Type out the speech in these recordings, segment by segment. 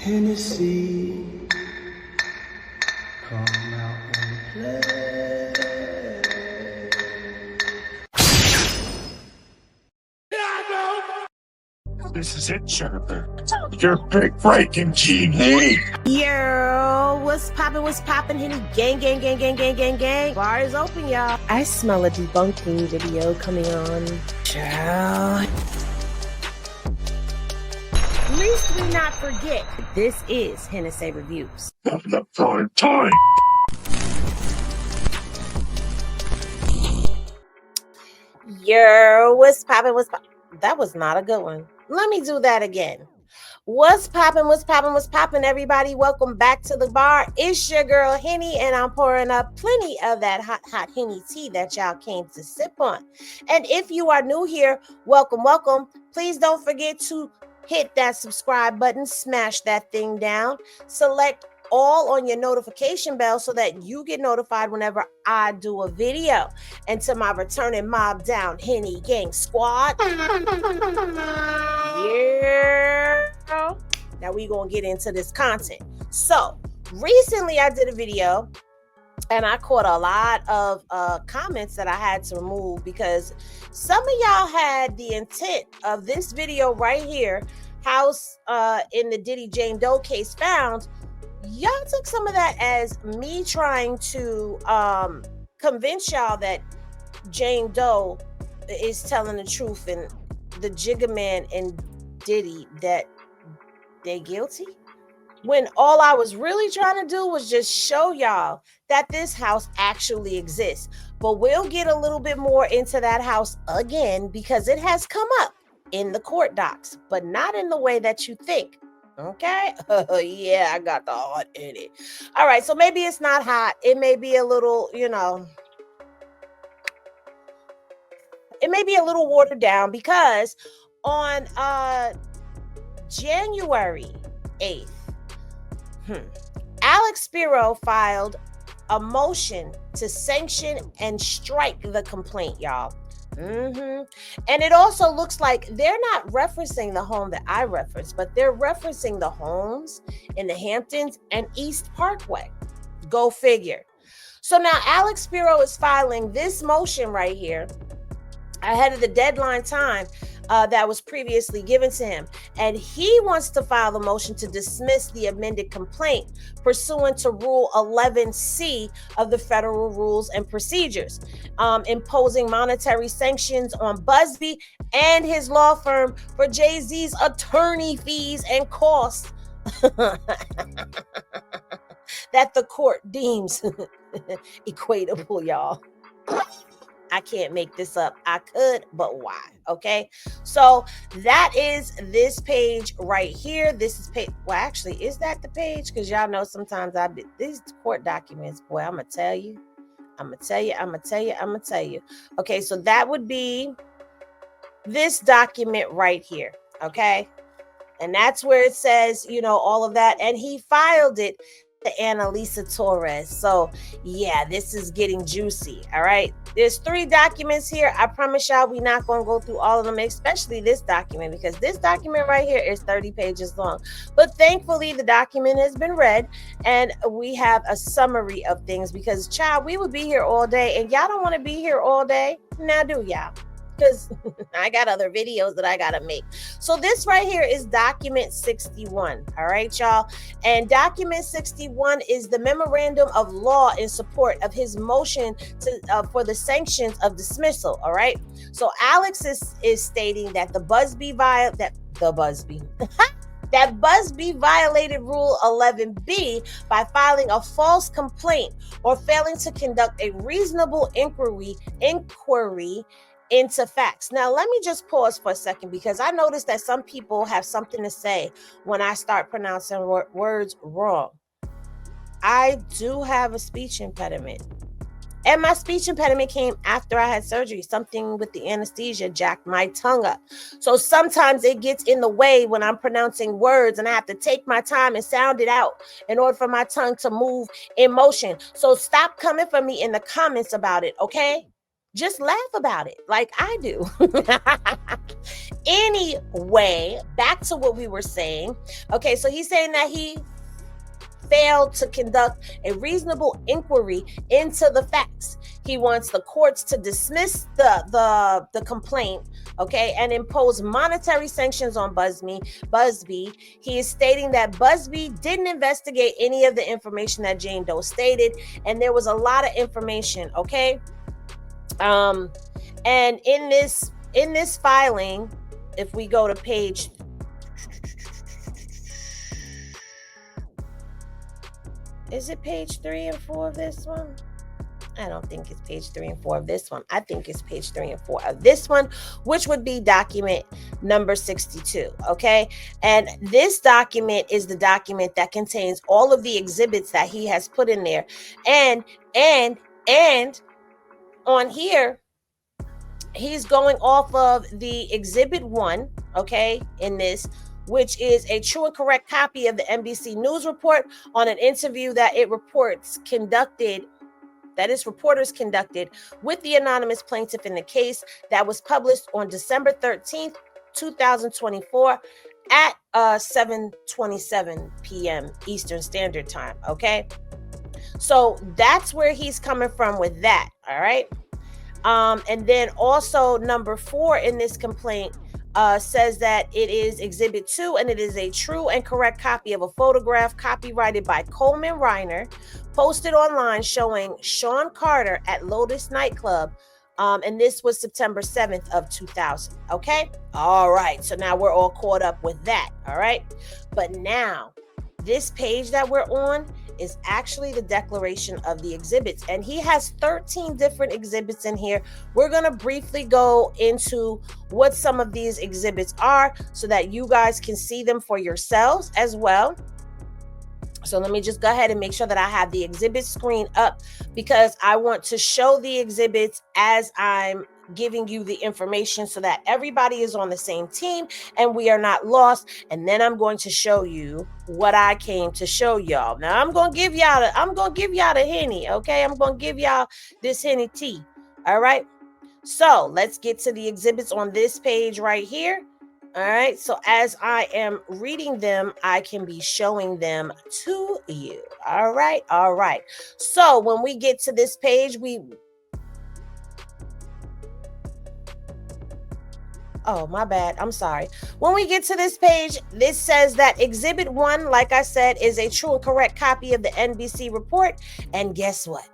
Hennessy, come out and play. This is it, Jennifer. Your big breaking Gene. Yo, what's poppin', Henny? Gang. Bar is open, y'all. I smell a debunking video coming on. Child. Least we not forget, this is Hennessy Reviews. Having a fun time. Yo, what's poppin'? That was not a good one. Let me do that again. What's poppin', everybody? Welcome back to the bar. It's your girl, Henny, and I'm pouring up plenty of that hot Henny tea that y'all came to sip on. And if you are new here, welcome. Please don't forget to hit that subscribe button, smash that thing down, select all on your notification bell so that you get notified whenever I do a video. And to my returning mob down Henny Gang Squad, yeah. Now we gonna get into this content. So recently I did a video and I caught a lot of comments that I had to remove because some of y'all had the intent of this video right here, house in the Diddy Jane Doe case found. Y'all took some of that as me trying to convince y'all that Jane Doe is telling the truth and the Jigga Man and Diddy that they're guilty, when all I was really trying to do was just show y'all that this house actually exists. But we'll get a little bit more into that house again because it has come up in the court docs, but not in the way that you think. Okay? Yeah, I got the heart in it. All right, so maybe it's not hot. It may be a little, it may be a little watered down because on January 8th, Alex Spiro filed a motion to sanction and strike the complaint, y'all. And it also looks like they're not referencing the home that I referenced, but they're referencing the homes in the Hamptons and East Parkway. Go figure. So now Alex Spiro is filing this motion right here ahead of the deadline time that was previously given to him. And he wants to file the motion to dismiss the amended complaint pursuant to Rule 11C of the Federal Rules and Procedures, imposing monetary sanctions on Busby and his law firm for Jay-Z's attorney fees and costs that the court deems equatable, y'all. I can't make this up. I could, but why? Okay. So that is this page right here. This is page. Well, actually, is that the page? Because y'all know sometimes these court documents, boy, I'm going to tell you. Okay. So that would be this document right here. Okay. And that's where it says, all of that. And he filed it to Annalisa Torres. So yeah, this is getting juicy. All right. There's 3 documents here. I promise y'all we're not going to go through all of them, especially this document, because this document right here is 30 pages long. But thankfully, the document has been read and we have a summary of things because, child, we would be here all day and y'all don't want to be here all day. Now do y'all? Because I got other videos that I got to make. So this right here is document 61. All right, y'all. And document 61 is the memorandum of law in support of his motion to for the sanctions of dismissal. All right. So Alex is stating that Busby violated Rule 11B by filing a false complaint or failing to conduct a reasonable inquiry into facts. Now, let me just pause for a second because I noticed that some people have something to say when I start pronouncing words wrong. I do have a speech impediment. And my speech impediment came after I had surgery. Something with the anesthesia jacked my tongue up. So sometimes it gets in the way when I'm pronouncing words and I have to take my time and sound it out in order for my tongue to move in motion. So stop coming for me in the comments about it, okay? Just laugh about it like I do. Anyway, back to what we were saying. Okay, so he's saying that he failed to conduct a reasonable inquiry into the facts. He wants the courts to dismiss the complaint, okay, and impose monetary sanctions on Busby. He is stating that Busby didn't investigate any of the information that Jane Doe stated, and there was a lot of information, okay. And in this filing, if we go to page, is it page 3 and 4 of this one? I don't think it's page 3 and 4 of this one. I think it's page 3 and 4 of this one, which would be document number 62. Okay. And this document is the document that contains all of the exhibits that he has put in there. And on here, he's going off of the exhibit 1, okay, in this, which is a true and correct copy of the NBC News report on an interview that reporters conducted with the anonymous plaintiff in the case that was published on December 13th, 2024 at 7:27 p.m. Eastern Standard Time, okay? So that's where he's coming from with that, all right? And then also number 4 in this complaint says that it is exhibit 2 and it is a true and correct copy of a photograph copyrighted by Coleman Reiner, posted online showing Sean Carter at Lotus nightclub. And this was September 7th of 2000. Okay. All right. So now we're all caught up with that. All right. But now this page that we're on is actually the declaration of the exhibits, and he has 13 different exhibits in here. We're going to briefly go into what some of these exhibits are so that you guys can see them for yourselves as well. So let me just go ahead and make sure that I have the exhibit screen up, because I want to show the exhibits as I'm giving you the information so that everybody is on the same team and we are not lost. And then I'm going to show you what I came to show y'all. Now I'm going to give y'all the Henny, okay? I'm going to give y'all this Henny tea. All right. So let's get to the exhibits on this page right here. All right. So as I am reading them, I can be showing them to you. All right. All right. So when we get to this page, oh, my bad. I'm sorry. When we get to this page, this says that Exhibit 1, like I said, is a true and correct copy of the NBC report. And guess what?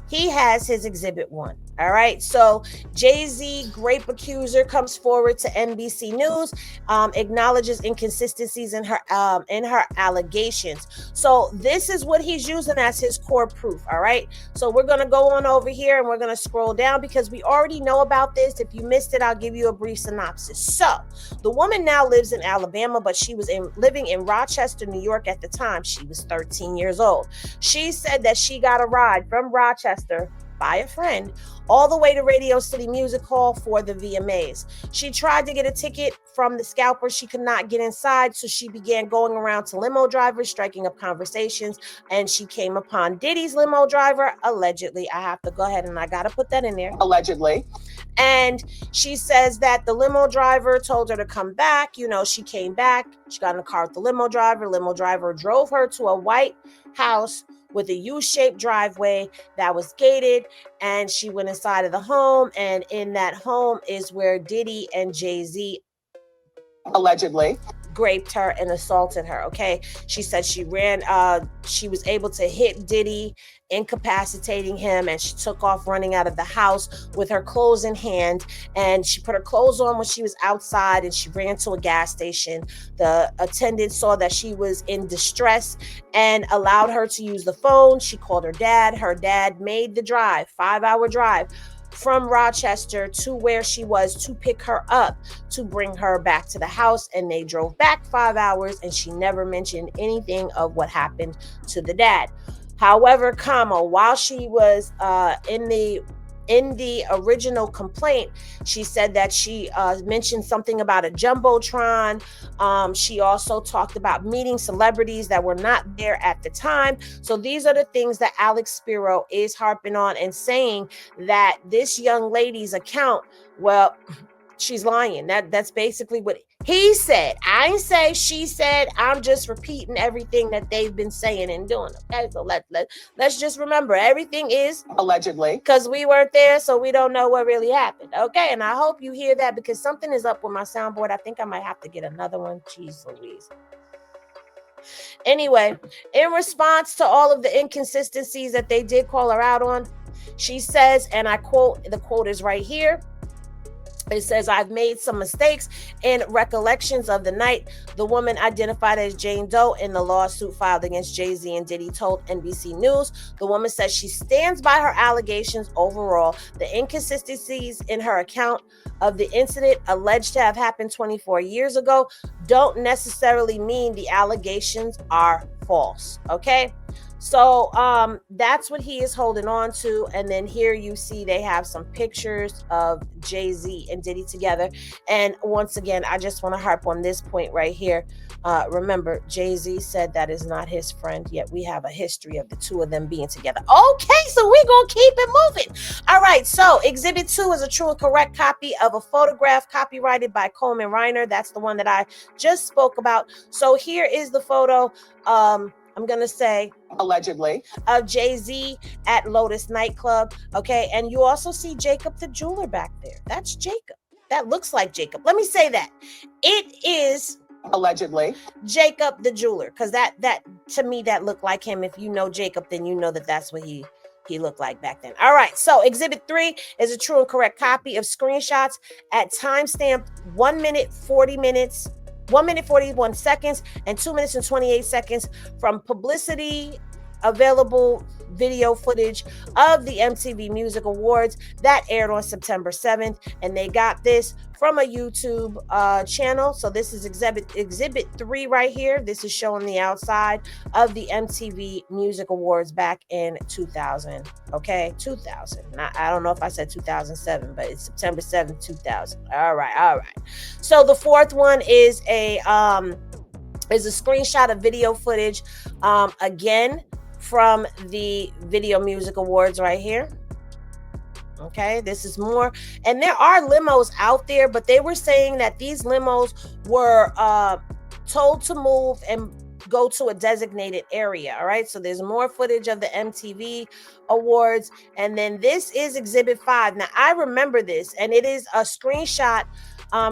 He has his Exhibit 1. All right. So Jay-Z, grape accuser, comes forward to NBC News, acknowledges inconsistencies in her allegations. So this is what he's using as his core proof. All right. So we're going to go on over here and we're going to scroll down because we already know about this. If you missed it, I'll give you a brief synopsis. So the woman now lives in Alabama, but she was living in Rochester, New York at the time. She was 13 years old. She said that she got a ride from Rochester by a friend all the way to Radio City Music Hall for the VMAs. She tried to get a ticket from the scalper. She could not get inside, so she began going around to limo drivers, striking up conversations, and she came upon Diddy's limo driver, allegedly. I have to go ahead and I got to put that in there. Allegedly. And she says that the limo driver told her to come back. You know, she came back. She got in the car with the limo driver. Limo driver drove her to a white house with a U-shaped driveway that was gated, and she went inside of the home, and in that home is where Diddy and Jay-Z allegedly raped her and assaulted her. Okay. She said she was able to hit Diddy, incapacitating him, and she took off running out of the house with her clothes in hand, and she put her clothes on when she was outside, and she ran to a gas station. The attendant saw that she was in distress and allowed her to use the phone. She called her dad. Her dad made the drive, 5-hour drive from Rochester to where she was to pick her up to bring her back to the house, and they drove back 5 hours, and she never mentioned anything of what happened to the dad. However, while she was in in the original complaint, she said that she mentioned something about a jumbotron. She also talked about meeting celebrities that were not there at the time. So these are the things that Alex Spiro is harping on and saying that this young lady's account, well, she's lying. That's basically what he said. I ain't say she said. I'm just repeating everything that they've been saying and doing. Okay, so let's just remember everything is allegedly, because we weren't there, so we don't know what really happened. Okay, and I hope you hear that because something is up with my soundboard. I think I might have to get another one. Jeez Louise. Anyway, in response to all of the inconsistencies that they did call her out on, she says, and I quote, the quote is right here. It says, I've made some mistakes in recollections of the night. The woman identified as Jane Doe in the lawsuit filed against Jay-Z and Diddy told NBC News. The woman says she stands by her allegations overall. The inconsistencies in her account of the incident alleged to have happened 24 years ago don't necessarily mean the allegations are false. Okay? So that's what he is holding on to. And then here you see they have some pictures of Jay-Z and Diddy together. And once again, I just want to harp on this point right here. Remember, Jay-Z said that is not his friend, yet we have a history of the two of them being together. Okay, so we're going to keep it moving. All right, so Exhibit 2 is a true and correct copy of a photograph copyrighted by Coleman Reiner. That's the one that I just spoke about. So here is the photo. I'm going to say allegedly, of Jay-Z at Lotus nightclub. Okay. And you also see Jacob the jeweler back there. That's Jacob. That looks like Jacob. Let me say that. It is allegedly Jacob the jeweler. Because that to me, that looked like him. If you know Jacob, then you know that that's what he looked like back then. All right. So Exhibit 3 is a true and correct copy of screenshots at timestamp 1 minute, 1 minute 41 seconds and 2 minutes and 28 seconds from publicity available video footage of the MTV Music Awards that aired on September 7th. And they got this from a YouTube channel. So this is exhibit 3 right here. This is showing the outside of the MTV Music Awards back in 2000. Okay, 2000. I don't know if I said 2007, but it's September 7th, 2000. All right. So the fourth one is a screenshot of video footage, again from the Video Music Awards right here. Okay, this is more, and there are limos out there, but they were saying that these limos were told to move and go to a designated area. All right, so there's more footage of the MTV Awards, and then this is Exhibit 5. Now I remember this, and it is a screenshot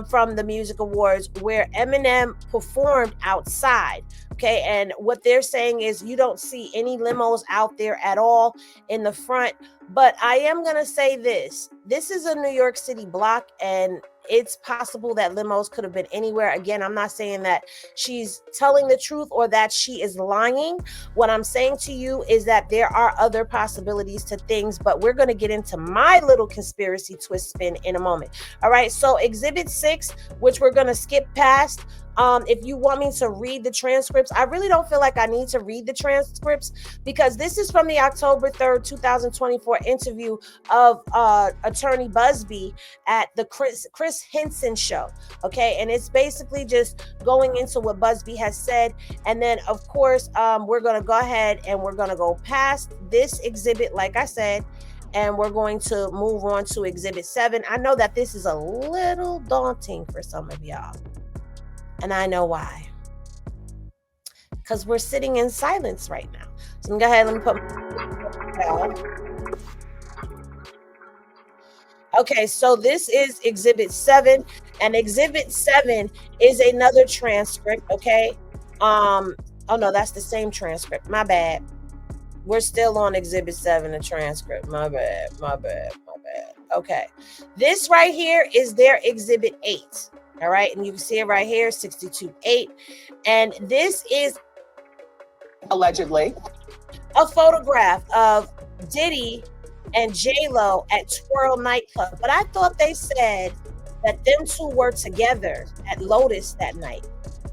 from the Music Awards where Eminem performed outside. Okay, and what they're saying is you don't see any limos out there at all in the front. But I am going to say this. This is a New York City block, and it's possible that limos could have been anywhere. Again, I'm not saying that she's telling the truth or that she is lying. What I'm saying to you is that there are other possibilities to things, but we're going to get into my little conspiracy twist spin in a moment. All right, so Exhibit 6, which we're going to skip past. If you want me to read the transcripts, I really don't feel like I need to read the transcripts because this is from the October 3rd, 2024 interview of Attorney Busby at the Chris Henson show. Okay, and it's basically just going into what Busby has said. And then, of course, we're going to go ahead and we're going to go past this exhibit, like I said, and we're going to move on to Exhibit 7. I know that this is a little daunting for some of y'all. And I know why. Because we're sitting in silence right now. So I'm going to go ahead and put Okay, so this is Exhibit 7. And Exhibit 7 is another transcript, okay? Oh, no, that's the same transcript. My bad. We're still on Exhibit 7, the transcript. My bad. Okay. This right here is their Exhibit 8. All right, and you can see it right here, 62.8. And this is allegedly a photograph of Diddy and J-Lo at Twirl nightclub. But I thought they said that them two were together at Lotus that night.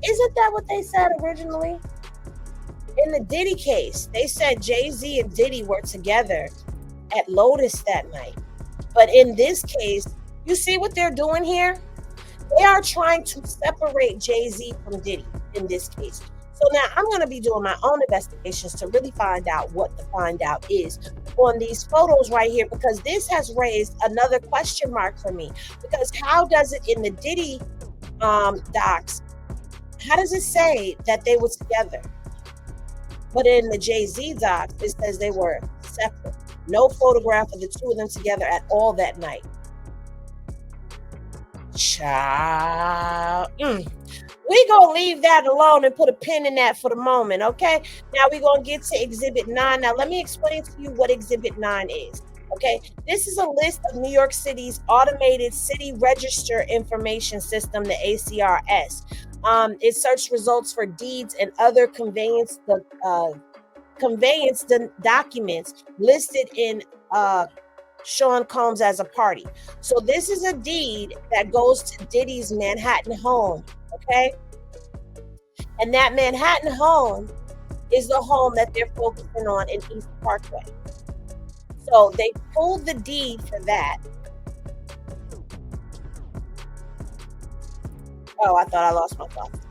Isn't that what they said originally? In the Diddy case, they said Jay-Z and Diddy were together at Lotus that night. But in this case, you see what they're doing here? They are trying to separate Jay-Z from Diddy in this case. So now I'm going to be doing my own investigations to really find out what the find out is on these photos right here, because this has raised another question mark for me. Because how does it in the Diddy docs, how does it say that they were together? But in the Jay-Z docs, it says they were separate. No photograph of the two of them together at all that night. Child. We gonna leave that alone and put a pin in that for the moment, okay? Now we're gonna get to Exhibit 9. Now let me explain to you what Exhibit 9 is, okay? This is a list of New York City's automated city register information system, the ACRS. It searched results for deeds and other conveyance documents listed in Sean Combs as a party. So this is a deed that goes to Diddy's Manhattan home, okay? And that Manhattan home is the home that they're focusing on in East Parkway. So they pulled the deed for that. Oh, I thought I lost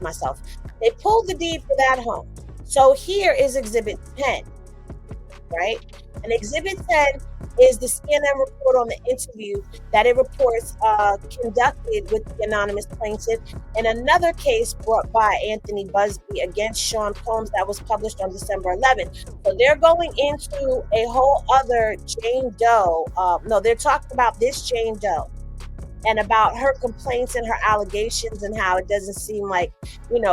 myself. They pulled the deed for that home. So here is Exhibit 10, right? And Exhibit 10 is the CNN report on the interview that it reports conducted with the anonymous plaintiff in another case brought by Anthony Busby against Sean Combs that was published on December 11th. So they're going into a whole other Jane Doe. They're talking about this Jane Doe and about her complaints and her allegations and how it doesn't seem like,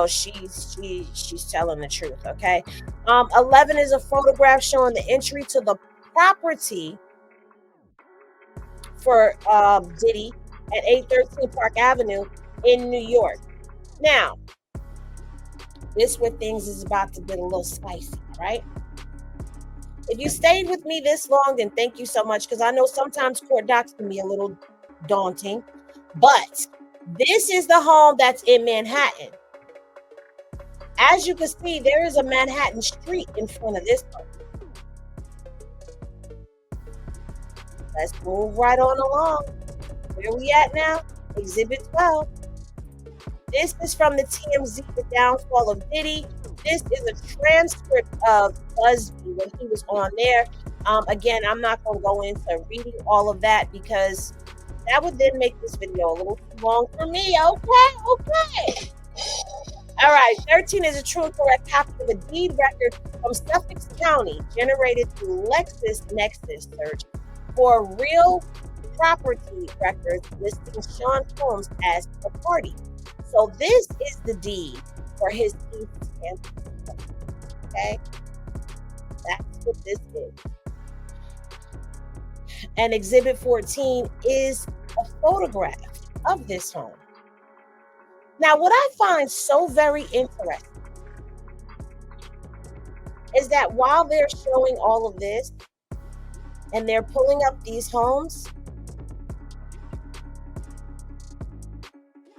she's telling the truth, okay? 11 is a photograph showing the entry to the property for Diddy at 813 Park Avenue in New York. Now, this is where things is about to get a little spicy, right? If you stayed with me this long, then thank you so much, because I know sometimes court docs can be a little daunting, but this is the home that's in Manhattan. As you can see, there is a Manhattan street in front of this home. Let's move right on along. Where we at now? Exhibit 12. This is from the TMZ, The Downfall of Diddy. This is a transcript of Busby when he was on there. Again, I'm not going to go into reading all of that because that would then make this video a little too long for me. Okay. All right, 13 is a true and correct copy of a deed record from Suffolk County generated through LexisNexis search for real property records listing Sean Combs as a party. So this is the deed for his East Hampton. Okay, that's what this is. And Exhibit 14 is a photograph of this home. Now, what I find so very interesting is that while they're showing all of this and they're pulling up these homes,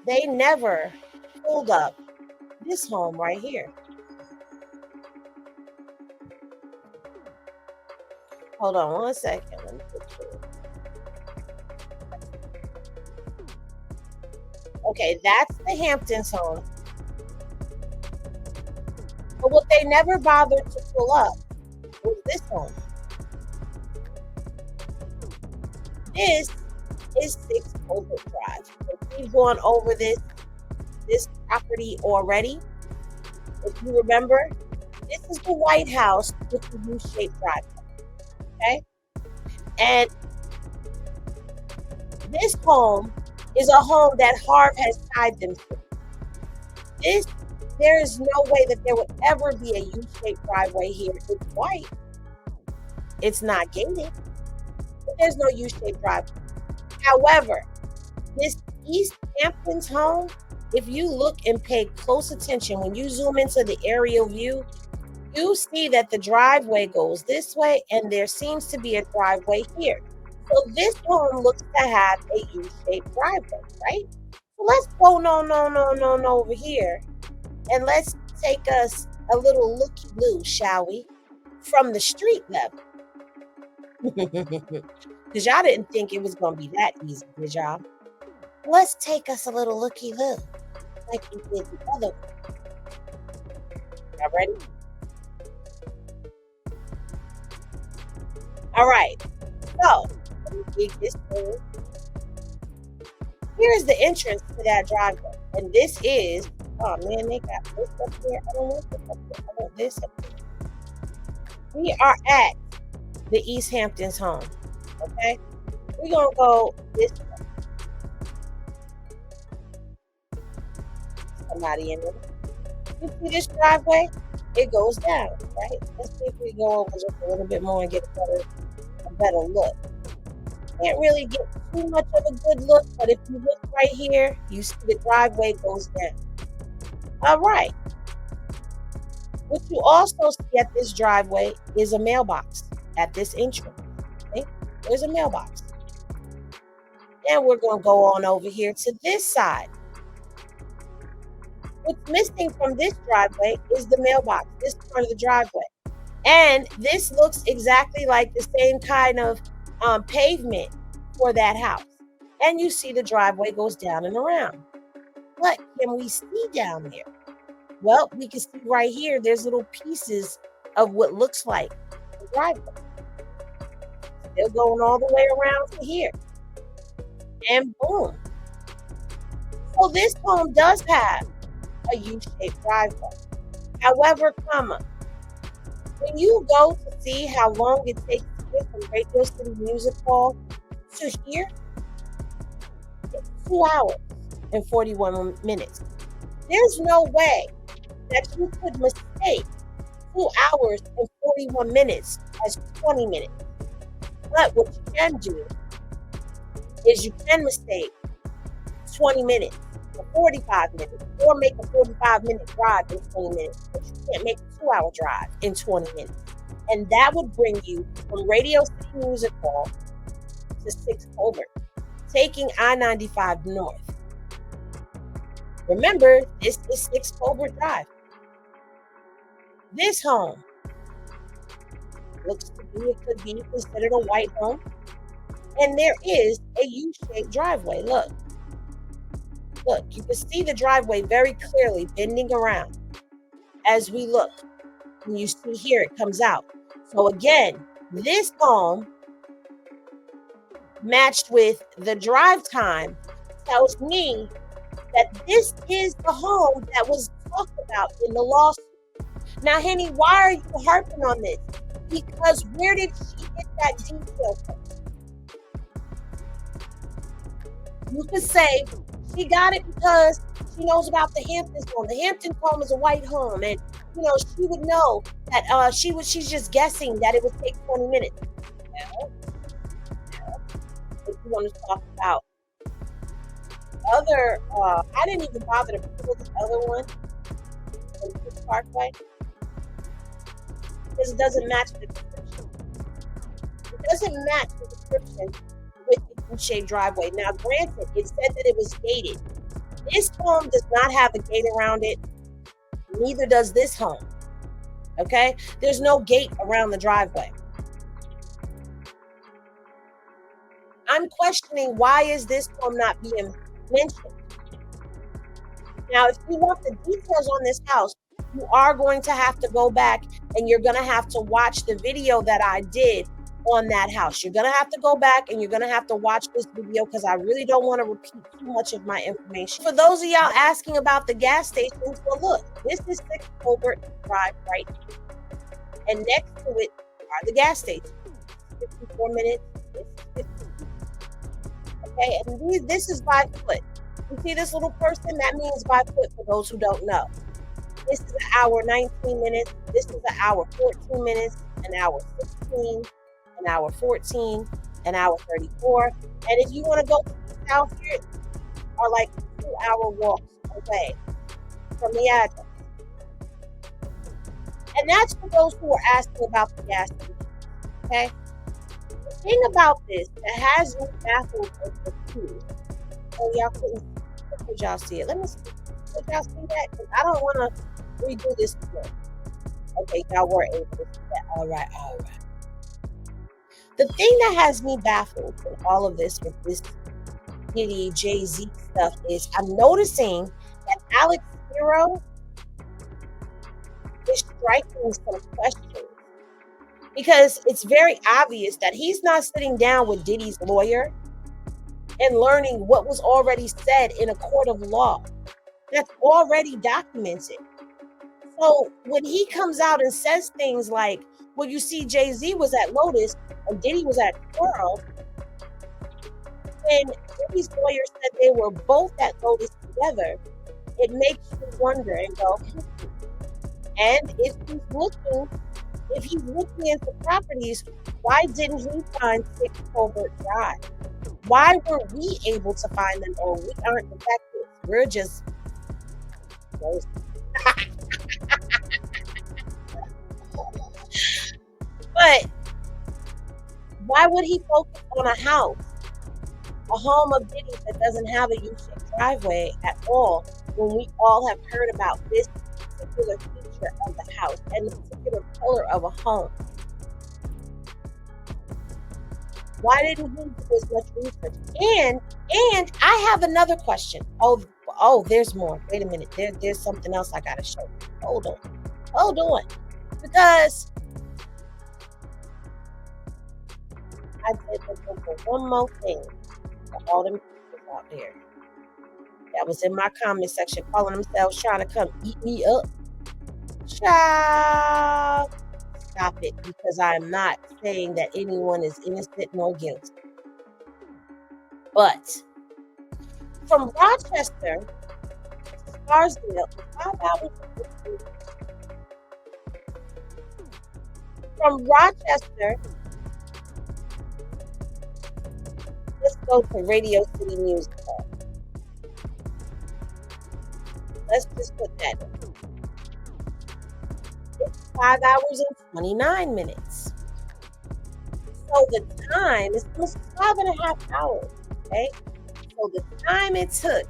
they never pulled up this home right here. Hold on 1 second. Let me put through it. Okay, that's the Hamptons home. But what they never bothered to pull up was this home. This is 6 Oakwood Drive. So we've gone over this property already. If you remember, this is the White House with the U-shaped driveway. Okay? And this home is a home that Harv has tied them to. There is no way that there would ever be a U-shaped driveway here. It's white. It's not gated. But there's no U-shaped driveway. However, this East Hamptons home, if you look and pay close attention, when you zoom into the aerial view, you see that the driveway goes this way and there seems to be a driveway here. So this home looks to have a U-shaped driveway, right? So let's go no over here and let's take us a little looky-loo, shall we? From the street level. Because y'all didn't think it was going to be that easy, did y'all? Let's take us a little looky-look, like we did the other one. Y'all ready? All right. So, let me dig this through. Here's the entrance to that driveway. And this is, oh man, they got this up here. I don't want this up here. I want this up here. We are at the East Hamptons home. Okay? We're going to go this way. Somebody in there. You see this driveway? It goes down, right? Let's see if we go over just a little bit more and get a better look. Can't really get too much of a good look, but if you look right here, you see the driveway goes down. All right. What you also see at this driveway is a mailbox at this entrance. Okay? There's a mailbox. And we're going to go on over here to this side. What's missing from this driveway is the mailbox, this part of the driveway. And this looks exactly like the same kind of pavement for that house. And you see the driveway goes down and around. What can we see down there? Well, we can see right here, there's little pieces of what looks like the driveway. Still going all the way around to here. And boom. So this home does have a U-shaped driveway. However, when you go to see how long it takes to get from Radio City Music Hall to here, it's 2 hours and 41 minutes. There's no way that you could mistake 2 hours and 41 minutes as 20 minutes. But what you can do is you can mistake 20 minutes for 45 minutes, or make a 45-minute drive in 20 minutes, but you can't make a 2-hour drive in 20 minutes. And that would bring you from Radio City Music Hall to 6 Colbert, taking I-95 north. Remember, this is 6 Colbert Drive. This home looks to be, it could be considered a white home. And there is a U-shaped driveway. Look, you can see the driveway very clearly bending around as we look. And you see here it comes out. So again, this home matched with the drive time tells me that this is the home that was talked about in the lawsuit. Now, Henny, why are you harping on this? Because where did she get that detail from? You could say she got it because she knows about the Hamptons home. The Hamptons home is a white home, and she would know that she's just guessing that it would take 20 minutes. No. If you want to talk about other, I didn't even bother to pull the other one from Tutt Parkway because it doesn't match the description. It doesn't match the description with the U-shaped driveway. Now, granted, it said that it was gated. This home does not have a gate around it. Neither does this home. Okay? There's no gate around the driveway. I'm questioning, why is this home not being mentioned? Now, if you want the details on this house, you are going to have to go back and you're going to have to watch the video that I did on that house. You're going to have to go back and you're going to have to watch this video because I really don't want to repeat too much of my information. For those of y'all asking about the gas stations, well, look, this is 6 Colbert Drive right here. And next to it are the gas stations. 54 minutes. This is 15. Okay, and this is by foot. You see this little person? That means by foot for those who don't know. This is an hour 19 minutes. This is an hour 14 minutes, an hour 16, an hour 14, an hour 34. And if you want to go south here, are like 2-hour walks away from the address. And that's for those who are asking about the gas station. Okay? The thing about this, it has new bathrooms for two. Oh, y'all couldn't. Could y'all see it? Let me see. Could y'all see that? Because I don't want to redo this again. Okay, y'all were able to see that. All right. the thing that has me baffled in all of this with this Diddy Jay-Z stuff is I'm noticing that Alex Spiro is striking some questions because it's very obvious that he's not sitting down with Diddy's lawyer and learning what was already said in a court of law that's already documented. So when he comes out and says things like, well, you see, Jay-Z was at Lotus and Diddy was at Twirl, and Diddy's lawyer said they were both at Lotus together, it makes you wonder and go, and if he's looking into properties, why didn't he find 6 Colbert Drive? Why were we able to find them? Oh, we aren't detectives. We're just but why would he focus on a house, a home of Diddy that doesn't have a U-shaped driveway at all, when we all have heard about this particular feature of the house and the particular color of a home? Why didn't he do as much research? And I have another question. Oh, there's more. Wait a minute. There's something else I gotta show you. Hold on. Because I did one more thing for all them people out there that was in my comment section calling themselves trying to come eat me up. Child, stop it, because I'm not saying that anyone is innocent nor guilty. But from Rochester to Scarsdale, 5 hours and 15 minutes. From Rochester, let's go to Radio City Music Hall. Let's just put that in. It's 5 hours and 29 minutes. So the time is almost 5.5 hours, okay? So the time it took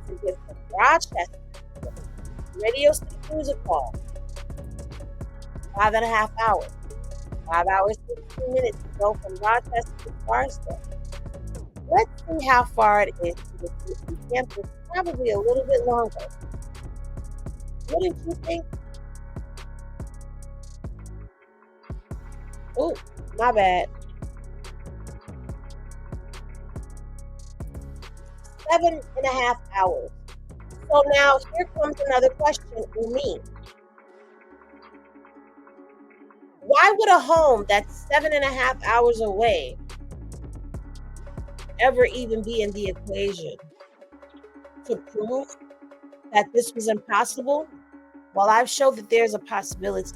to get from Rochester to Radio City Music Hall, 5.5 hours. 5 hours, 15 minutes to go from Rochester to Scarsdale. Let's see how far it is to the city campus. Probably a little bit longer. Wouldn't you think? Oh, my bad. 7.5 hours. So now here comes another question for me. Why would a home that's 7.5 hours away ever even be in the equation? To prove that this was impossible? Well, I've showed that there's a possibility.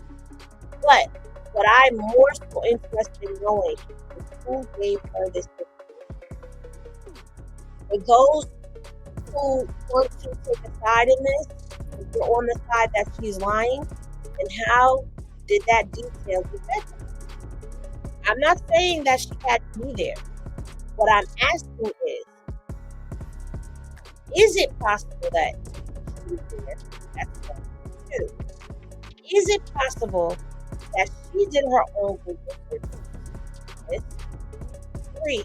But what I'm more so interested in knowing is who gave her this information. For those who want to take a side in this, if you're on the side that she's lying, then how did that detail get better? I'm not saying that she had to be there. What I'm asking is it possible that she was there? That's 1. 2. Is it possible that she did her own research? 3.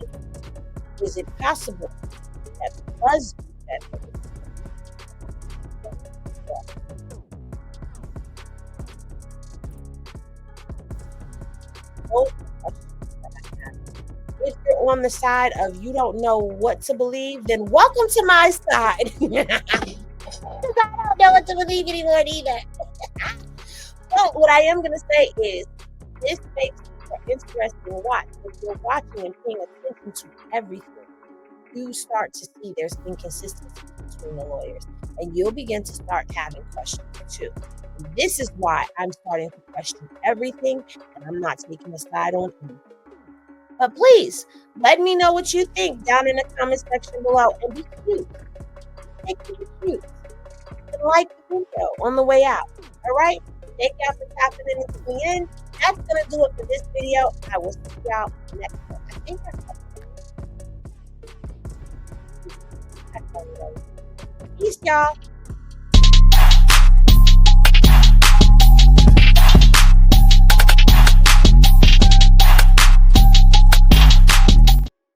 Is it possible that because that if you're on the side of you don't know what to believe, then welcome to my side. I don't know what to believe anymore either. But what I am going to say is this makes for interesting watch. If you're watching and paying attention to everything, you start to see there's inconsistencies between the lawyers, and you'll begin to start having questions too. And this is why I'm starting to question everything, and I'm not taking a side on anything. But please, let me know what you think down in the comment section below, and be cute. Make it cute. And like the video on the way out. All right? Thank y'all for tapping in and tuning in. That's going to do it for this video. I will see y'all next one. I think I Peace, y'all.